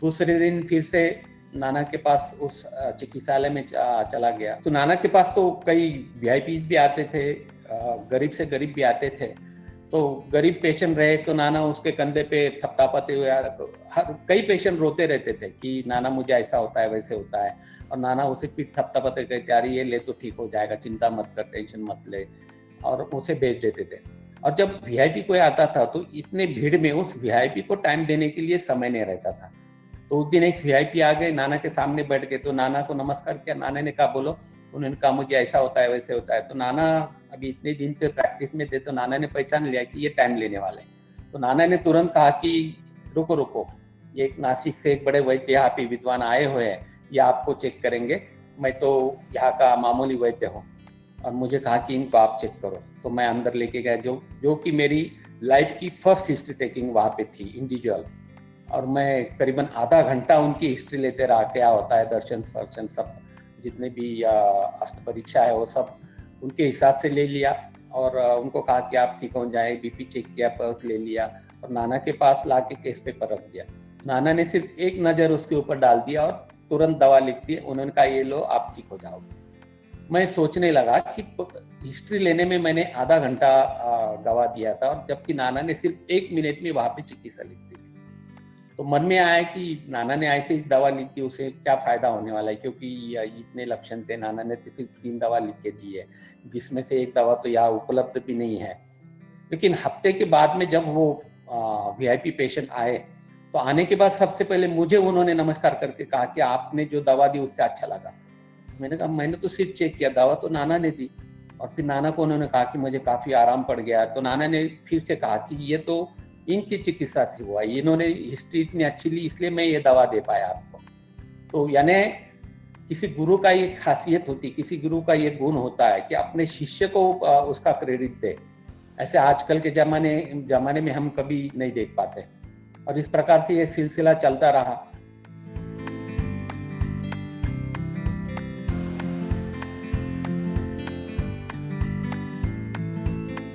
दूसरे दिन फिर से नाना के पास उस चिकित्सालय में चला गया। तो नाना के पास तो कई वीआईपी भी आते थे, गरीब से गरीब भी आते थे। तो गरीब पेशेंट रहे तो नाना उसके कंधे पे थपथपाते हुए, हर कई पेशेंट रोते रहते थे कि नाना मुझे ऐसा होता है वैसे होता है, और नाना उसे पीठ थपथपाते कहते यार ये ले तो ठीक हो जाएगा, चिंता मत कर, टेंशन मत ले, और उसे भेज देते थे। और जब वीआईपी कोई आता था तो इतने भीड़ में उस वीआईपी को टाइम देने के लिए समय नहीं रहता था। तो उस दिन एक वीआईपी आ गए, नाना के सामने बैठ गए, तो नाना को नमस्कार किया। नाना ने कहा बोलो। उन्होंने कहा मुझे ऐसा होता है वैसे होता है। तो नाना अभी इतने दिन से प्रैक्टिस में थे, तो नाना ने पहचान लिया कि ये टाइम लेने वाले। तो नाना ने तुरंत कहा कि रुको रुको, ये एक नासिक से एक बड़े वैद्य यहाँ पे विद्वान आए हुए हैं, ये आपको चेक करेंगे, मैं तो यहाँ का मामूली वैद्य हूँ, और मुझे कहा कि इनको आप चेक करो। तो मैं अंदर लेके गया, जो कि मेरी लाइफ की फर्स्ट हिस्ट्री टेकिंग वहाँ पे थी, इंडिविजुअल। और मैं करीबन आधा घंटा उनकी हिस्ट्री लेते रहा, क्या होता है, दर्शन स्पर्शन सब जितने भी अष्ट परीक्षा है वो सब उनके हिसाब से ले लिया, और उनको कहा कि आप ठीक हो जाए, बीपी चेक किया, पल्स ले लिया, और नाना के पास ला के केस पेपर रख दिया। नाना ने सिर्फ एक नज़र उसके ऊपर डाल दिया और तुरंत दवा लिख दी। उन्होंने कहा ये लो, आप ठीक हो जाओगे। मैं सोचने लगा कि हिस्ट्री लेने में मैंने आधा घंटा गवा दिया था, और जबकि नाना ने सिर्फ 1 मिनट में वहाँ पे चिकित्सा लिख दी थी। तो मन में आया कि नाना ने ऐसे ही दवा लिख दी, उसे क्या फायदा होने वाला है, क्योंकि इतने लक्षण थे। नाना ने तो सिर्फ 3 दवा लिख के दी है, जिसमें से एक दवा तो यहाँ उपलब्ध भी नहीं है। लेकिन हफ्ते के बाद में जब वो वीआईपी पेशेंट आए, तो आने के बाद सबसे पहले मुझे उन्होंने नमस्कार करके कहा कि आपने जो दवा दी उससे अच्छा लगा। मैंने कहा मैंने तो सिर्फ चेक किया, दवा तो नाना ने दी। और फिर नाना को उन्होंने कहा कि मुझे काफ़ी आराम पड़ गया। तो नाना ने फिर से कहा कि ये तो इनकी चिकित्सा से हुआ, इन्होंने हिस्ट्री इतनी अच्छी ली इसलिए मैं ये दवा दे पाया आपको। तो यानी किसी गुरु का ये खासियत होती, किसी गुरु का ये गुण होता है कि अपने शिष्य को उसका क्रेडिट दे। ऐसे आजकल के ज़माने में हम कभी नहीं देख पाते। और इस प्रकार से ये सिलसिला चलता रहा।